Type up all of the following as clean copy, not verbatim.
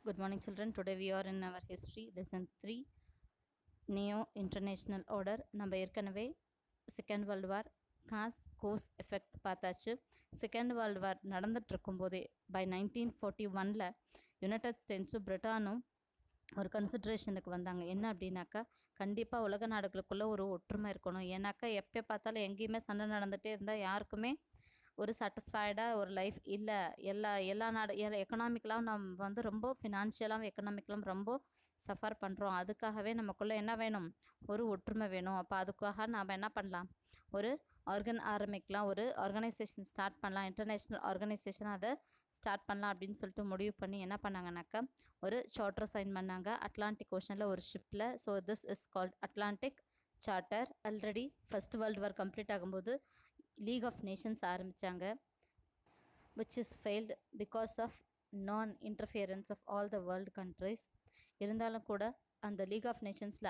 Good morning, children. Today we are in our history lesson 3 Neo International Order. நம்ம ஏற்கனவே second world war கோஸ் effect பார்த்தாச்சு. Second world war நடந்துட்டு இருக்கும்போதே by 1941 United ஸ்டேட்ஸும் பிரிட்டானும் ஒரு கன்சிட்ரேஷனுக்கு வந்தாங்க. என்ன அப்படின்னாக்கா, கண்டிப்பாக உலக நாடுகளுக்குள்ளே ஒரு ஒற்றுமை இருக்கணும். ஏன்னாக்கா எப்போ பார்த்தாலும் எங்கேயுமே சண்டை நடந்துகிட்டே இருந்தால் யாருக்குமே ஒரு சாட்டிஸ்ஃபைடாக ஒரு லைஃப் இல்லை. எல்லா நாடு எக்கனாமிக்கலாகவும் நம்ம ரொம்ப ஃபினான்ஷியலாகவும் எக்கனாமிக்கலாகவும் ரொம்ப சஃபர் பண்ணுறோம். அதுக்காகவே நமக்குள்ளே என்ன வேணும், ஒரு ஒற்றுமை வேணும். அப்போ அதுக்காக நாம் என்ன பண்ணலாம், ஒரு ஆரம்பிக்கலாம், ஒரு ஆர்கனைசேஷன் ஸ்டார்ட் பண்ணலாம், இன்டர்நேஷ்னல் ஆர்கனைசேஷன் அதை ஸ்டார்ட் பண்ணலாம் அப்படின்னு சொல்லிட்டு முடிவு பண்ணி என்ன பண்ணாங்கனாக்கா, ஒரு சார்ட்டர் சைன் பண்ணாங்க அட்லாண்டிக் ஓஷனில் ஒரு ஷிப்பில். So this is called Atlantic charter. Already first world war complete ஆகும்போது லீக் ஆஃப் நேஷன்ஸ் ஆரம்பித்தாங்க, which is failed because of non-interference of all the world countries. இருந்தாலும் கூட அந்த லீக் ஆஃப் நேஷன்ஸில்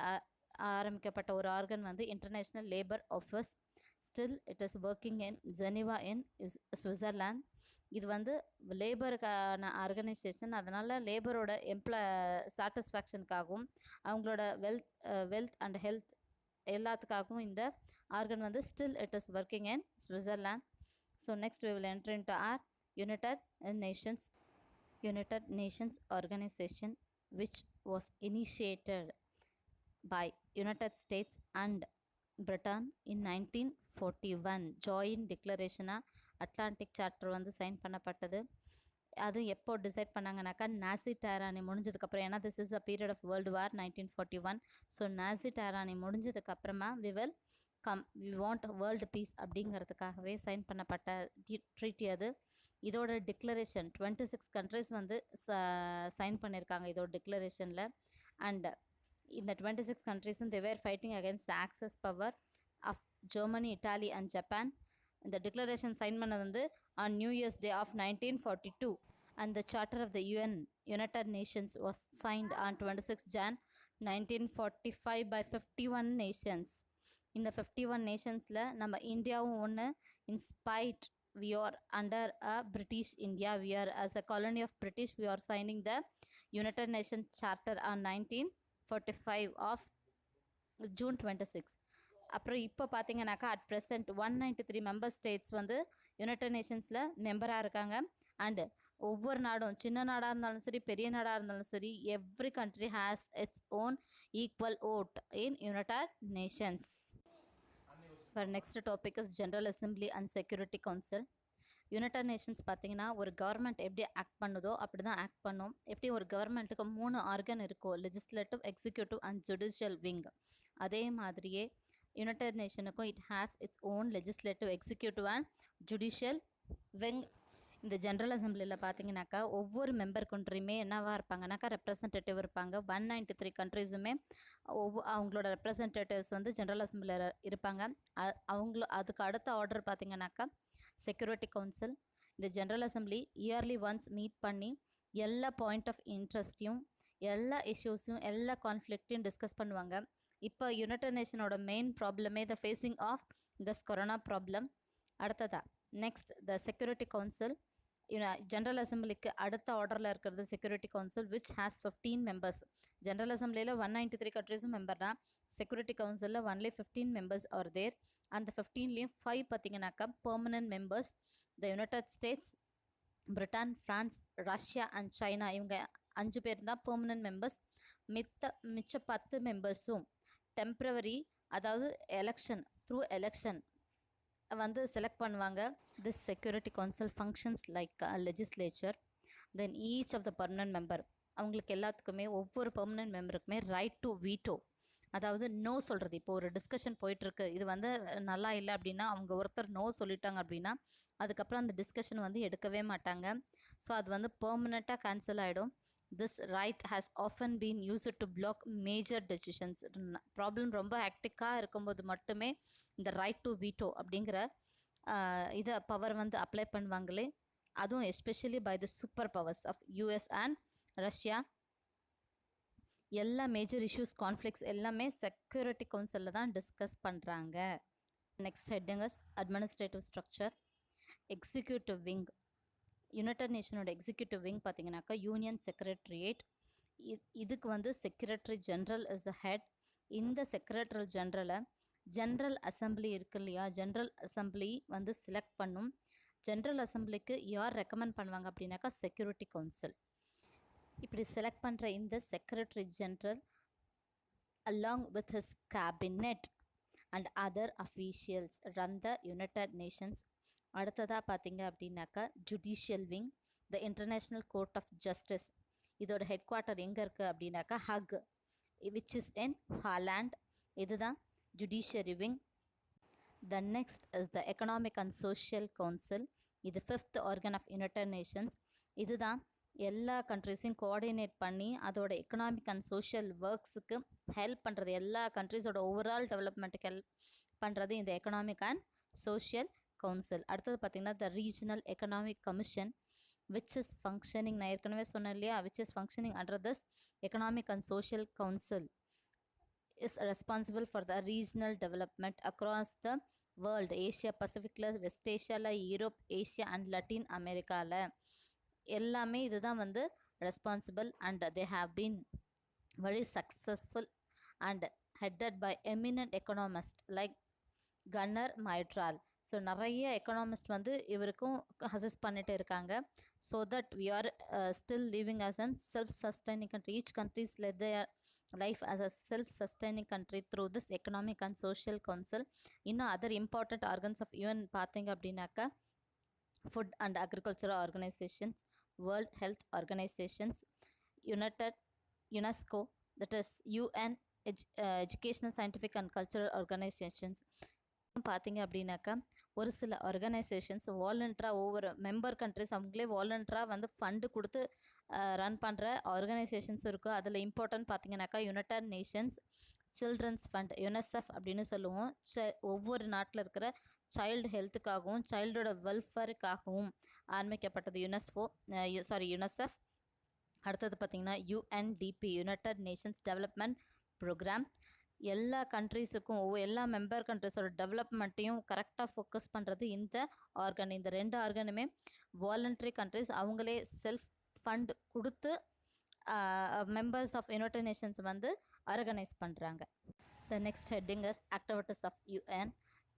ஆரம்பிக்கப்பட்ட ஒரு ஆர்கன் வந்து international labour office. Still it is working in Geneva in Switzerland. இது வந்து லேபருக்கான ஆர்கனைசேஷன். அதனால் லேபரோட சாட்டிஸ்ஃபேக்ஷனுக்காகவும் அவங்களோட வெல்த் அண்ட் ஹெல்த் எல்லாத்துக்காகவும் இந்த ஆர்கன் வந்து still it is working in Switzerland. So next we will enter into our United Nations organization, which was initiated by United States and Britain in 1941. Joint டிக்ளரேஷனாக Atlantic charter வந்து sign பண்ணப்பட்டது. அதுவும் எப்போ decide பண்ணாங்கனாக்கா, Nazi tyranny முடிஞ்சதுக்கப்புறம். ஏன்னா this is a period of world war 1941. So Nazi tyranny முடிஞ்சதுக்கப்புறமா we want world peace அப்படிங்கிறதுக்காகவே சைன் பண்ணப்பட்ட ட்ரீட்டி அது. இதோட டிக்ளரேஷன் 26 கண்ட்ரிஸ் வந்து சைன் பண்ணியிருக்காங்க இதோட டிக்ளரேஷனில். அண்ட் இந்த 26 கண்ட்ரிஸும் they were fighting against the Axis power of Germany, Italy and Japan. இந்த டிக்ளரேஷன் சைன் பண்ணது வந்து on New Year's Day of 1942. And the Charter of the United Nations was signed on 26 Jan 1945 by 51 nations. இந்த 51 நேஷன்ஸில் நம்ம இந்தியாவும் ஒன்று. In spite we are under a British India, we are as a colony of British, we are signing the United Nations Charter on 1945 of June 26. அப்புறம் இப்போ பார்த்தீங்கன்னாக்கா at present 193 member states வந்து United நேஷன்ஸில் மெம்பராக இருக்காங்க. அண்டு ஒவ்வொரு நாடும், சின்ன நாடாக இருந்தாலும் சரி பெரிய நாடாக இருந்தாலும் சரி, every country has its own equal vote in United Nations. Next topic is general assembly and security council. United Nations பார்த்தீங்கன்னா ஒரு கவர்மெண்ட் எப்படி ஆக்ட் பண்ணுதோ அப்படி தான் ஆக்ட் பண்ணும். எப்படி ஒரு கவர்மெண்ட்டுக்கு 3 ஆர்கன் இருக்கும், legislative, executive and judicial wing. அதே மாதிரியே யுனைடெட் நேஷனுக்கும் it has its own legislative, executive and judicial wing. இந்த ஜென்ரல் அசம்பிளியில் பார்த்தீங்கன்னாக்கா ஒவ்வொரு மெம்பர் கண்ட்ரியுமே என்னவாக இருப்பாங்கனாக்கா ரெப்ரசன்டேட்டிவ் இருப்பாங்க. 193 கண்ட்ரிஸுமே அவங்களோட ரெப்ரசன்டேட்டிவ்ஸ் வந்து ஜென்ரல் அசம்பிளியில் இருப்பாங்க. அதுக்கு அடுத்த ஆர்டர் பார்த்தீங்கன்னாக்கா செக்யூரிட்டி கவுன்சில். இந்த general assembly yearly once meet பண்ணி எல்லா பாயிண்ட் ஆஃப் இன்ட்ரெஸ்ட்டையும், எல்லா இஷ்யூஸையும், எல்லா கான்ஃப்ளிக்டையும் டிஸ்கஸ் பண்ணுவாங்க. இப்போ யுனைடெட் நேஷனோட மெயின் ப்ராப்ளமே the facing of this corona problem. அடுத்ததா next the security council. General அசம்பிளிக்கு அடுத்த ஆர்டரில் இருக்கிறது security council, which has 15 members. General அசம்பிளியில் 193 கண்ட்ரிஸும் மெம்பர் தான். செக்யூரிட்டி கவுன்சிலில் ஒன்லி 15 மெம்பர்ஸ் ஆர் தேர். அந்த 15லேயும் 5 பார்த்தீங்கன்னாக்கா permanent members. The United States, Britain, France, Russia and China, இவங்க 5 பேர் தான் பெர்மனன்ட் மெம்பர்ஸ். மிச்ச 10 மெம்பர்ஸும் டெம்ப்ரவரி, அதாவது எலெக்ஷன் வந்து செலக்ட் பண்ணுவாங்க. This security council functions like legislature. Then each of the permanent member, அவங்களுக்கு எல்லாத்துக்குமே, ஒவ்வொரு பர்மனன்ட் மெம்பருக்குமே ரைட் டு வீட்டோ, அதாவது நோ சொல்கிறது. இப்போ ஒரு டிஸ்கஷன் போயிட்டுருக்கு, இது வந்து நல்லா இல்லை அப்படின்னா, அவங்க ஒருத்தர் நோ சொல்லிட்டாங்க அப்படின்னா அதுக்கப்புறம் அந்த டிஸ்கஷன் வந்து எடுக்கவே மாட்டாங்க. ஸோ அது வந்து பெர்மனெண்ட்டாக கேன்சல் ஆகிடும். This right has often been used to block major decisions. Problem ரொம்ப ஹேக்டிக்காக இருக்கும்போது மட்டுமே இந்த ரைட் டு வீட்டோ அப்படிங்கிற இதை பவர் வந்து அப்ளை பண்ணுவாங்களே. அதுவும் especially by the super powers of US and Russia. எல்லா மேஜர் இஷ்யூஸ், கான்ஃப்ளிக்ஸ் எல்லாமே செக்யூரிட்டி கவுன்சிலில் தான் டிஸ்கஸ் பண்ணுறாங்க. Next heading is administrative structure. Executive wing united நேஷனோட எக்ஸிக்யூட்டிவ் விங் பார்த்தீங்கன்னாக்கா யூனியன் செக்ரட்டரியேட். இதுக்கு வந்து secretary general is the head. இந்த செக்ரட்டரி ஜென்ரலை ஜென்ரல் அசம்பிளி இருக்கு இல்லையா, ஜென்ரல் அசம்பிளி வந்து செலக்ட் பண்ணும். ஜென்ரல் அசம்பிளிக்கு யார் ரெக்கமெண்ட் பண்ணுவாங்க அப்படின்னாக்கா செக்யூரிட்டி கவுன்சில். இப்படி செலக்ட் பண்ணுற இந்த secretary general along with his cabinet and other officials run the United Nations. அடுத்ததாக பார்த்தீங்க அப்படின்னாக்கா judicial wing, the international court of justice. இதோட ஹெட் குவார்ட்டர் எங்கே இருக்குது அப்படின்னாக்கா Hague, which is in Holland. இதுதான் judiciary wing. The next is the economic and social council. இது 5th organ of united Nations. இதுதான் எல்லா கண்ட்ரிஸையும் கோஆர்டினேட் பண்ணி அதோட எக்கனாமிக் அண்ட் சோஷியல் ஒர்க்ஸுக்கு ஹெல்ப் பண்ணுறது, எல்லா கண்ட்ரிஸோட ஓவரால் டெவலப்மெண்ட்டுக்கு ஹெல்ப் பண்ணுறது இந்த எக்கனாமிக் அண்ட் சோஷியல் கவுன்சில். அடுத்தது பார்த்திங்கன்னா the regional economic commission which is functioning, நான் ஏற்கனவே சொன்னேன் இல்லையா, which is functioning under this economic and social council is responsible for the regional development across the world. Asia பசிபிக்கில், west ஏஷியாவில், Europe, Asia and Latin அமெரிக்காவில் எல்லாமே இதுதான் வந்து responsible. And they have been very successful and headed by eminent economist like Gunnar Myrdal. So நிறைய economist வந்து இவருக்கும் assist பண்ணிட்டு இருக்காங்க. So that we are still living as an self sustaining country. Each countries let their life as a self-sustaining country through this economic and social council. இன்னும் other important organs of UN பார்த்தீங்க அப்படின்னாக்கா food and agricultural organisations, world health organisations, UNESCO, that is UN educational scientific and cultural organisations. பார்த்தீங்க அப்படின்னாக்கா ஒரு சில organisations வாலண்டராக ஒவ்வொரு member countries அவங்களே வாலண்டராக வந்து ஃபண்டு கொடுத்து ரன் பண்ணுற ஆர்கனைசேஷன்ஸ் இருக்குது. அதில் இம்பார்ட்டன்ட் பார்த்தீங்கன்னாக்கா United Nations children's fund, UNICEF அப்படின்னு சொல்லுவோம். ஒவ்வொரு நாட்டில் இருக்கிற சைல்டு ஹெல்த்துக்காகவும் சைல்டோட வெல்ஃபேருக்காகவும் ஆரம்பிக்கப்பட்டது யுனிசெஃப். அடுத்தது பார்த்திங்கன்னா UNDP, United Nations development programme. எல்லா கண்ட்ரீஸுக்கும் எல்லா மெம்பர் கண்ட்ரிஸோட டெவலப்மெண்ட்டையும் கரெக்டாக ஃபோக்கஸ் பண்ணுறது இந்த ஆர்கன். இந்த 2 ஆர்கனுமே வாலண்டரி கண்ட்ரிஸ், அவங்களே செல்ஃப் ஃபண்ட் கொடுத்து மெம்பர்ஸ் ஆஃப் யுனைடட் நேஷன்ஸ் வந்து ஆர்கனைஸ் பண்ணுறாங்க. The next heading is activities of UN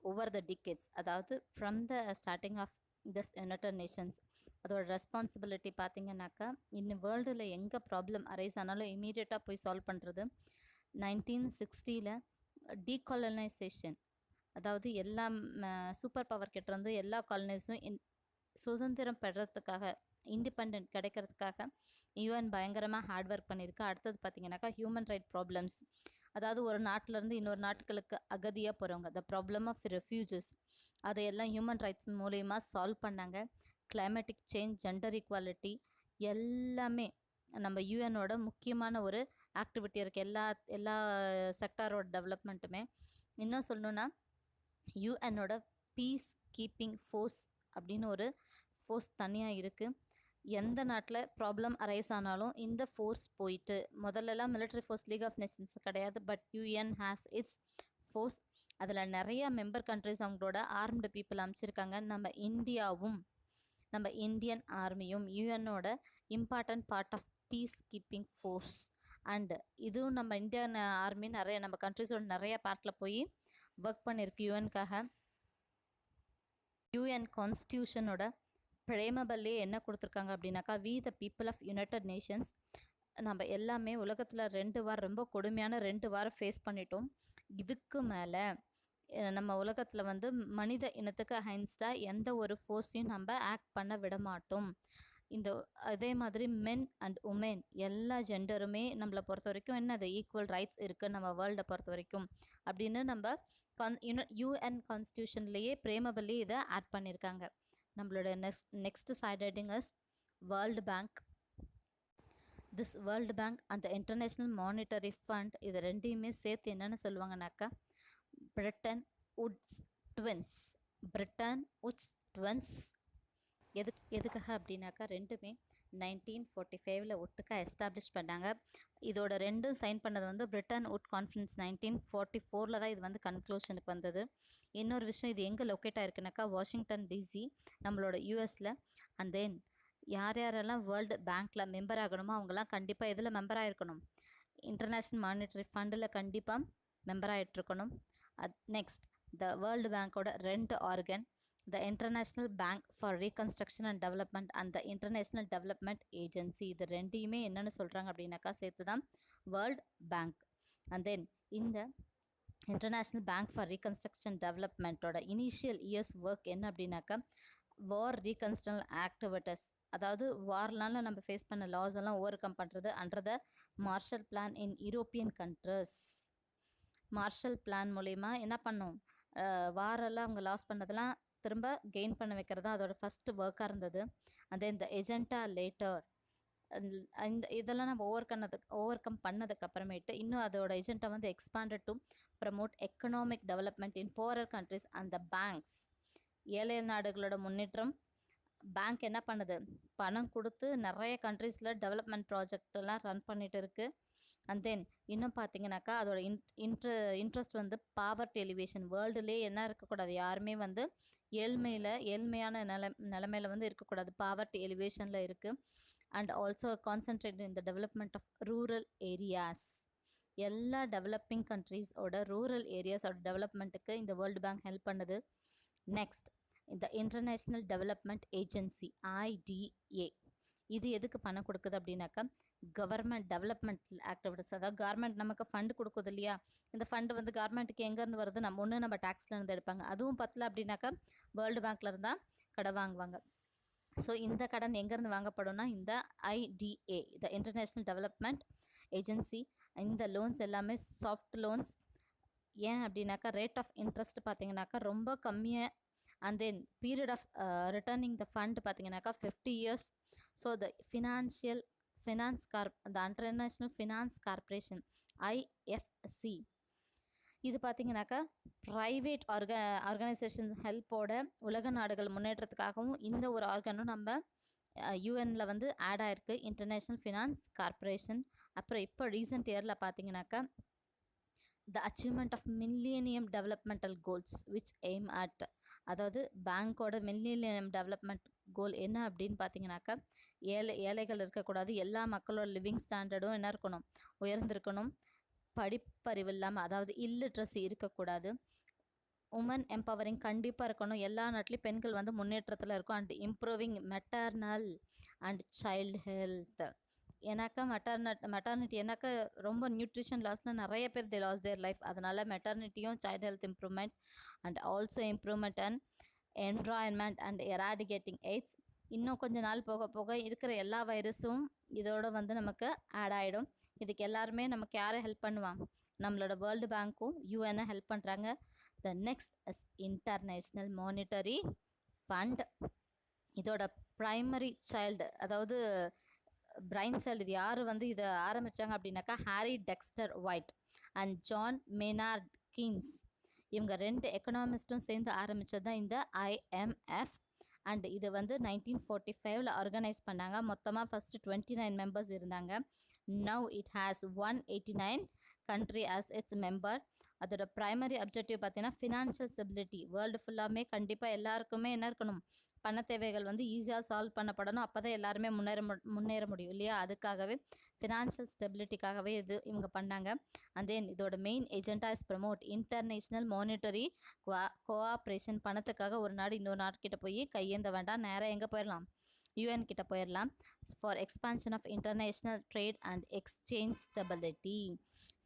over the decades. அதாவது from the starting of this united nations அதோட ரெஸ்பான்சிபிலிட்டி பார்த்திங்கனாக்கா இன்னும் வேர்ல்டில் எங்கே ப்ராப்ளம் அரைஸ் ஆனாலும் இமீடியட்டாக போய் சால்வ் பண்ணுறது. 1960 டீகாலனைசேஷன், அதாவது எல்லா சூப்பர் பவர் கிட்டேருந்து எல்லா காலனிஸும் சுதந்திரம் பெறத்துக்காக, இண்டிபெண்ட் கிடைக்கிறதுக்காக யூஎன் பயங்கரமாக ஹார்ட் ஒர்க் பண்ணியிருக்கு. அடுத்தது பார்த்திங்கனாக்கா ஹியூமன் ரைட் ப்ராப்ளம்ஸ், அதாவது ஒரு நாட்டிலேருந்து இன்னொரு நாட்டுகளுக்கு அகதியாக போகிறவங்க, த ப்ராப்ளம் ஆஃப் ரெஃப்யூஜஸ், அதையெல்லாம் ஹியூமன் ரைட்ஸ் மூலயமா சால்வ் பண்ணாங்க. கிளைமேட்டிக் சேஞ்ச், ஜெண்டர் ஈக்வாலிட்டி எல்லாமே நம்ம யூஎனோட முக்கியமான ஒரு ஆக்டிவிட்டி இருக்குது. எல்லா செக்டாரோட டெவலப்மெண்ட்டுமே. இன்னும் சொல்லணுன்னா யூஎனோட பீஸ் கீப்பிங் ஃபோர்ஸ் அப்படின்னு ஒரு ஃபோர்ஸ் தனியாக இருக்குது. எந்த நாட்டில் ப்ராப்ளம் அரைஸ் ஆனாலும் இந்த ஃபோர்ஸ் போயிட்டு, முதல்லலாம் military force league of nations கிடையாது, but UN has its force. அதில் நிறையா மெம்பர் கண்ட்ரிஸ் அவங்களோட ஆர்ம்டு பீப்புள் அமைச்சிருக்காங்க. நம்ம இந்தியாவும் நம்ம இந்தியன் ஆர்மியும் யூஎனோட important part of peace keeping force. And இதுவும் நம்ம இந்தியன் ஆர்மி நிறைய நம்ம கண்ட்ரிஸோட நிறைய பார்ட்டில் போய் ஒர்க் பண்ணியிருக்கு யூஎனுக்காக. யூஎன் கான்ஸ்டியூஷனோட பிரேமபல்லே என்ன கொடுத்துருக்காங்க அப்படின்னாக்கா we the people of united Nations. நம்ம எல்லாமே உலகத்தில் 2 வாரம் ரொம்ப கொடுமையான 2 வாரம் ஃபேஸ் பண்ணிட்டோம். இதுக்கு மேலே நம்ம உலகத்தில் வந்து மனித இனத்துக்கு அகைன்ஸ்டாக எந்த ஒரு ஃபோர்ஸையும் நம்ம ஆக்ட் பண்ண விட மாட்டோம். அதே மாதிரி மென் அண்ட் உமென் எல்லா ஜெண்டருமே நம்மளை பொறுத்த வரைக்கும் என்னது ஈக்குவல் ரைட்ஸ் இருக்குது நம்ம வேர்ல்டை பொறுத்த வரைக்கும் அப்படின்னு நம்ம யூஎன் கான்ஸ்டியூஷன்லேயே பிரேமபல்லி இதை ஆட் பண்ணியிருக்காங்க. நம்மளோட next side heading is world bank. This world bank அந்த இன்டர்நேஷ்னல் மானிட்டரி ஃபண்ட், இது ரெண்டையுமே சேர்த்து என்னென்னு சொல்லுவாங்கனாக்கா பிரிட்டன் உட்ஸ் ட்வின்ஸ். எதுக்காக அப்படின்னாக்கா ரெண்டுமே 1945 ஒட்டுக்கா எஸ்டாப்ளிஷ் பண்ணாங்க. இதோட 2 சைன் பண்ணது வந்து பிரிட்டன் உட் கான்ஃபரன்ஸ் 1944 தான் இது வந்து கன்க்ளூஷனுக்கு வந்தது. இன்னொரு விஷயம், இது எங்கே லொக்கேட் ஆகிருக்குனாக்கா வாஷிங்டன் டிசி நம்மளோட யூஎஸில். அண்ட் தென் யார் யாரெல்லாம் வேர்ல்டு பேங்க்கில் மெம்பர் ஆகணுமோ அவங்கெல்லாம் கண்டிப்பாக எதில் மெம்பர் ஆகிருக்கணும், இன்டர்நேஷ்னல் மானிட்டரி ஃபண்டில் கண்டிப்பாக மெம்பர் ஆகிட்ருக்கணும். நெக்ஸ்ட், த வேர்ல்டு பேங்க்கோட 2 organ, the international bank for reconstruction and development and the international development agency. இது ரெண்டையுமே என்னென்னு சொல்கிறாங்க அப்படின்னாக்கா சேர்த்து தான் வேர்ல்டு பேங்க். அண்ட் தென் இந்த இன்டர்நேஷ்னல் பேங்க் ஃபார் ரீகன்ஸ்ட்ரக்ஷன் டெவலப்மெண்ட்டோட இனிஷியல் இயர்ஸ் ஒர்க் என்ன அப்படின்னாக்கா வார் ரீகன்ஸ்ட்ரல் ஆக்டிவிட்டீஸ், அதாவது வார்னால நம்ம ஃபேஸ் பண்ண லாஸ் எல்லாம் ஓவர் கம் பண்ணுறது under the Marshall plan in European countries. Marshall plan மூலயமா என்ன பண்ணோம், வாரெல்லாம் அவங்க லாஸ் பண்ணதெல்லாம் திரும்ப கெயின் பண்ண வைக்கிறது தான் அதோட ஃபஸ்ட்டு ஒர்க்காக இருந்தது. அந்த இந்த எஜெண்டா லேட்டர் இந்த இதெல்லாம் நம்ம ஓவர் கம் பண்ணதுக்கு அப்புறமேட்டு இன்னும் அதோட எஜெண்டா வந்து expanded to promote economic development in borer countries and the banks. ஏழை நாடுகளோட முன்னேற்றம். பேங்க் என்ன பண்ணுது, பணம் கொடுத்து நிறைய கண்ட்ரீஸில் டெவலப்மெண்ட் ப்ராஜெக்ட் எல்லாம் ரன் பண்ணிட்டு இருக்கு. அண்ட் தென் இன்னும் பார்த்தீங்கன்னாக்கா அதோட இன்ட்ரெஸ்ட் வந்து பாவர்ட்டி எலிவேஷன். வேர்ல்டுலேயே என்ன இருக்கக்கூடாது, யாருமே வந்து ஏழ்மையான நிலைமையில வந்து இருக்கக்கூடாது, பாவர்ட்டி எலிவேஷனில் இருக்குது. And also concentrate in the development of rural areas. எல்லா டெவலப்பிங் கண்ட்ரீஸோட ரூரல் ஏரியாஸோட டெவலப்மெண்ட்டுக்கு இந்த வேர்ல்டு பேங்க் ஹெல்ப் பண்ணுது. நெக்ஸ்ட், இந்த இன்டர்நேஷ்னல் டெவலப்மெண்ட் ஏஜென்சி IDA, இது எதுக்கு பணம் கொடுக்குது அப்படின்னாக்கா கவர்மெண்ட் டெவலப்மெண்ட் ஆக்டிவிட்டிஸ். அதாவது கவர்மெண்ட் நமக்கு ஃபண்டு கொடுக்குது இல்லையா, இந்த ஃபண்டு வந்து கவர்மெண்ட்டுக்கு எங்கேருந்து வருது, நம்ம டேக்ஸில் இருந்து எடுப்பாங்க. அதுவும் பத்தல அப்படின்னாக்கா வேர்ல்டு பேங்க்ல இருந்தால் கடன் வாங்குவாங்க. ஸோ இந்த கடன் எங்கேருந்து வாங்கப்படும்னா இந்த IDA, இந்த இன்டர்நேஷ்னல் டெவலப்மெண்ட் ஏஜென்சி. இந்த லோன்ஸ் எல்லாமே சாஃப்ட் லோன்ஸ். ஏன் அப்படின்னாக்கா ரேட் ஆஃப் இன்ட்ரெஸ்ட் பார்த்தீங்கன்னாக்கா ரொம்ப கம்மியாக. And then period of returning the fund பார்த்தீங்கன்னாக்கா 50 years. So the the international finance corporation IFC, இது பார்த்தீங்கன்னாக்கா ப்ரைவேட் ஆர்கனைசேஷன் ஹெல்ப்போட உலக நாடுகள் முன்னேற்றத்துக்காகவும் இந்த ஒரு ஆர்கனும் நம்ம யூஎனில் வந்து ஆட் ஆயிருக்கு, இன்டர்நேஷ்னல் ஃபினான்ஸ் கார்பரேஷன். அப்புறம் இப்போ ரீசெண்ட் இயரில் பார்த்தீங்கன்னாக்கா the achievement of millennium developmental goals which aim at, அதாவது பேங்க்கோட மில்லேனியம் டெவலப்மெண்ட் கோல் என்ன அப்படின்னு பார்த்தீங்கன்னாக்கா ஏழைகள் இருக்கக்கூடாது, எல்லா மக்களோட லிவிங் ஸ்டாண்டர்டும் என்ன இருக்கணும், உயர்ந்திருக்கணும். படிப்பறிவு இல்லாமல், அதாவது இல்லிட்ரஸி இருக்கக்கூடாது. உமன் எம்பவரிங் கண்டிப்பாக இருக்கணும், எல்லா நாட்டிலையும் பெண்கள் வந்து முன்னேற்றத்தில் இருக்கும். And improving maternal and child health. ஏன்னாக்கா மெட்டர்னிட்டி ஏன்னாக்கா ரொம்ப நியூட்ரிஷன் லாஸில் நிறைய பேர் தே லாஸ் தேர் லைஃப். அதனால் மெட்டர்னிட்டியும் child health improvement and also improvement and environment and eradicating AIDS. இன்னும் கொஞ்சம் நாள் போக போக இருக்கிற எல்லா வைரஸும் இதோட வந்து நமக்கு ஆட் ஆகிடும். இதுக்கு எல்லாருமே நமக்கு யாரை ஹெல்ப் பண்ணுவாங்க, நம்மளோட வேர்ல்டு பேங்க்கும் UN ஹெல்ப் பண்ணுறாங்க. The next is international monetary fund. இதோட ப்ரைமரி சைல்டு, அதாவது பிரைன் சைல்டு, இது யார் வந்து இதை ஆரம்பித்தாங்க அப்படின்னாக்கா Harry Dexter White and John Maynard Keynes. இவங்க 2 எக்கனாமிஸ்ட்டும் சேர்ந்து ஆரம்பித்தது தான் இந்த IMF. அண்ட் இது வந்து 1945 ஆர்கனைஸ் பண்ணாங்க. மொத்தமாக ஃபஸ்ட்டு 29 மெம்பர்ஸ் இருந்தாங்க. Now it has 189 country as it's member. அதோட ப்ரைமரி அப்ஜெக்டிவ் பார்த்தீங்கன்னா ஃபினான்ஷியல் ஸ்டெபிலிட்டி. வேர்ல்டு ஃபுல்லாமே கண்டிப்பாக எல்லாருக்குமே என்ன இருக்கணும், பண தேவைகள் வந்து ஈஸியாக சால்வ் பண்ணப்படணும். அப்போ தான் எல்லாருமே முன்னேற முடியும் இல்லையா, அதுக்காகவே ஃபினான்ஷியல் ஸ்டெபிலிட்டிக்காகவே இவங்க பண்ணாங்க. அண்ட் தென் இதோட main ஏஜெண்டா is promote international monetary cooperation. பணத்துக்காக ஒரு நாடு இன்னொரு நாட்டுக்கிட்ட போய் கையேந்த வேண்டாம், நேராக எங்கே போயிடலாம், UN கிட்ட போயிடலாம். For expansion of international trade and exchange stability.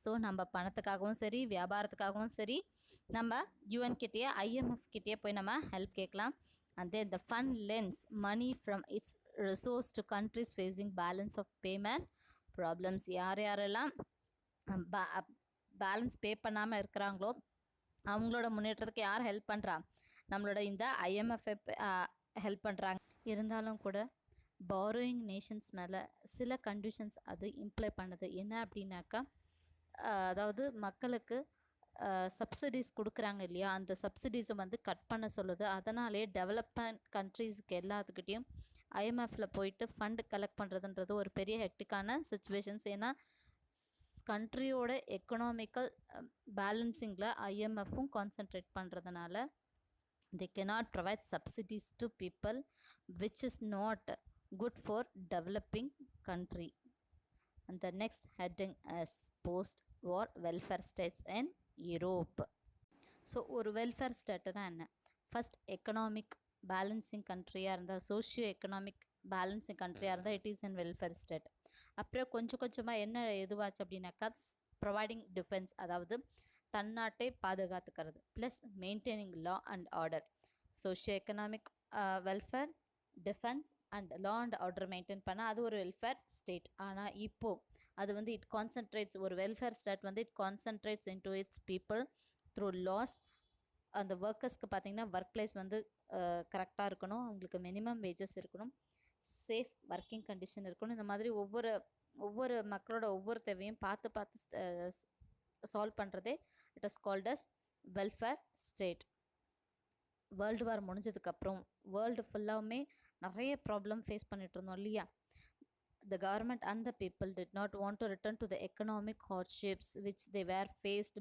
So நம்ம பணத்துக்காகவும் சரி வியாபாரத்துக்காகவும் சரி நம்ம UN கிட்டேயே IMF கிட்டேயே போய் நம்ம ஹெல்ப் கேட்கலாம். And then the fund lends money from its resource to countries facing balance of payment problems. யாரெல்லாம் பேலன்ஸ் பே பண்ணாமல் இருக்கிறாங்களோ அவங்களோட முன்னேற்றத்துக்கு யார் ஹெல்ப் பண்ணுறா, நம்மளோட இந்த IMF ஹெல்ப் பண்ணுறாங்க. இருந்தாலும் கூட பாரோயிங் நேஷன்ஸ் மேலே சில கண்டிஷன்ஸ் அது இம்ப்ளை பண்ணுது. என்ன அப்படின்னாக்கா அதாவது மக்களுக்கு சப்சிடிஸ் கொடுக்குறாங்க இல்லையா, அந்த சப்சிடிஸை வந்து கட் பண்ண சொல்லுது. அதனாலே டெவலப்மெண்ட் கண்ட்ரீஸுக்கு எல்லாத்துக்கிட்டையும் IMFல போயிட்டு ஃபண்டு கலெக்ட் பண்ணுறதுன்றது ஒரு பெரிய ஹெக்டிக்கான சுச்சுவேஷன்ஸ். ஏன்னா கண்ட்ரியோட எக்கனாமிக்கல் பேலன்சிங்கில் IMFும் கான்சென்ட்ரேட் பண்ணுறதுனால they cannot provide subsidies to people which is not good for developing country. And the next heading is post-war welfare states in Europe. So ஒரு வெல்ஃபேர் ஸ்டேட்டுனா என்ன? First economic balancing கண்ட்ரியாக இருந்தால், socio economic balancing கண்ட்ரியாக இருந்தால் it is and welfare state. அப்புறம் கொஞ்சம் கொஞ்சமாக என்ன எதுவாச்சு அப்படின்னாக்கா ப்ரொவைடிங் டிஃபென்ஸ், அதாவது தன்னாட்டை பாதுகாத்துக்கிறது, plus maintaining law and order. Socio economic welfare, defence and law and order maintain பண்ணால் அது ஒரு வெல்ஃபேர் ஸ்டேட். ஆனால் இப்போது அது வந்து இட் கான்சன்ட்ரேட்ஸ், ஒரு வெல்ஃபேர் ஸ்டேட் வந்து it concentrates into its people through laws. அந்த ஒர்க்கர்ஸ்க்கு பார்த்திங்கன்னா ஒர்க் பிளேஸ் வந்து கரெக்டாக இருக்கணும், அவங்களுக்கு மினிமம் வேஜஸ் இருக்கணும், சேஃப் ஒர்க்கிங் கண்டிஷன் இருக்கணும். இந்த மாதிரி ஒவ்வொரு மக்களோட ஒவ்வொரு தேவையும் பார்த்து பார்த்து சால்வ் பண்ணுறதே it is called as welfare state. World war முடிஞ்சதுக்கப்புறம் வேர்ல்டு ஃபுல்லாகவுமே நிறைய ப்ராப்ளம் ஃபேஸ் பண்ணிட்டு இருந்தோம் இல்லையா? The government and the people did not want to return to the economic hardships which they were faced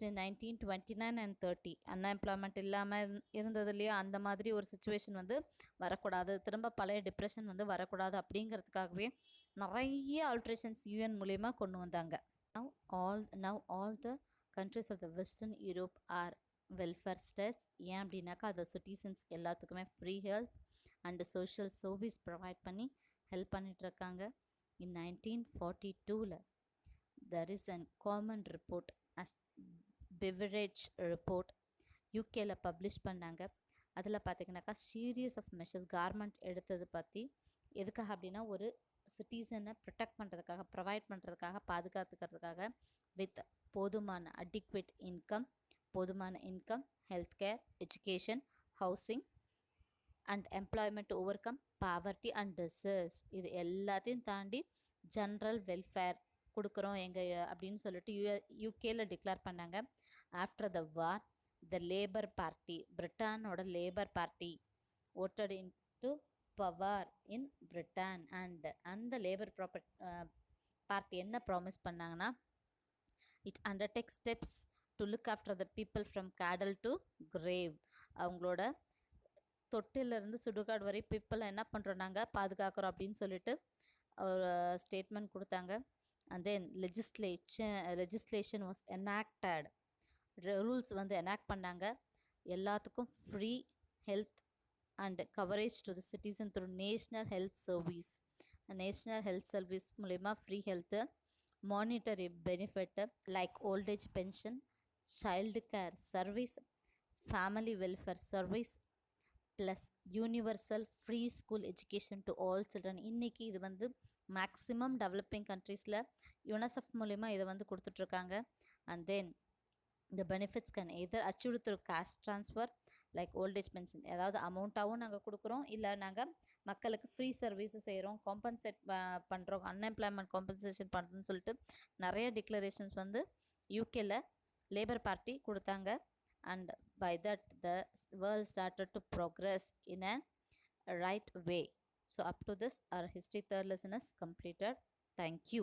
in 1929 and 30. Unemployment இல்லாமல் இருந்தது இல்லையா? அந்த மாதிரி ஒரு சுச்சுவேஷன் வந்து வரக்கூடாது, திரும்ப பழைய டிப்ரெஷன் வந்து வரக்கூடாது அப்படிங்கிறதுக்காகவே நிறைய ஆல்ட்ரேஷன்ஸ் யூஎன் மூலயமா கொண்டு வந்தாங்க. Now all the countries of the Western Europe are welfare states. ஏன் அப்படின்னாக்கா அது சிட்டிசன்ஸ்க்கு எல்லாத்துக்குமே free health and social service provide பண்ணி ஹெல்ப் பண்ணிகிட்ருக்காங்க. இன் 1942 there is a common report as Beveridge report யூகேல பப்ளிஷ் பண்ணாங்க. அதில் பார்த்திங்கனாக்கா சீரியஸ் ஆஃப் மெஷர்ஸ் கவர்மெண்ட் எடுத்தது பற்றி, எதுக்காக அப்படின்னா ஒரு சிட்டிசனை ப்ரொடெக்ட் பண்ணுறதுக்காக, ப்ரொவைட் பண்ணுறதுக்காக, பாதுகாத்துக்கிறதுக்காக, வித் போதுமான adequate income, health care, education, housing and employment to over come poverty and disease. இது எல்லாத்தையும் தாண்டி ஜென்ரல் வெல்ஃபேர் கொடுக்குறோம் அப்படின்னு சொல்லிட்டு யூகேல டிக்ளேர் பண்ணாங்க. After the war the labour party, பிரிட்டனோட labour party voted in to power in Britain. அந்த லேபர் பார்ட்டி என்ன ப்ராமிஸ் பண்ணாங்கன்னா, it undertake steps to look after the people from cradle to grave. அவங்களோட தொட்டிலிருந்து சுடுகாடு வரை பீப்புளை என்ன பண்ணுறோம் நாங்கள் பாதுகாக்கிறோம் அப்படின்னு சொல்லிட்டு ஒரு ஸ்டேட்மெண்ட் கொடுத்தாங்க. And then legislation was enacted, rules வந்து எனாக்ட் பண்ணாங்க. எல்லாத்துக்கும் free health and coverage to the citizen through national health service மூலயமா free health, monetary benefit like old age pension, child care service, family welfare service, plus universal free school education to all children. இன்றைக்கி இது வந்து maximum developing கண்ட்ரீஸில் UNICEF மூலிமா இதை வந்து கொடுத்துட்ருக்காங்க. And then the benefits can either achieved through cash transfer like old age pension, அதாவது அமௌண்ட்டாகவும் நாங்கள் கொடுக்குறோம், இல்லை நாங்கள் மக்களுக்கு ஃப்ரீ சர்வீஸு செய்கிறோம், காம்பன்சேட் பண்ணுறோம், அன்எம்ப்ளாய்மெண்ட் காம்பன்சேஷன் பண்ணுறோன்னு சொல்லிட்டு நிறைய டிக்ளரேஷன்ஸ் வந்து யூகேல லேபர் பார்ட்டி கொடுத்தாங்க. And by that the world started to progress in a right way. So up to this our history third lesson is completed. Thank you.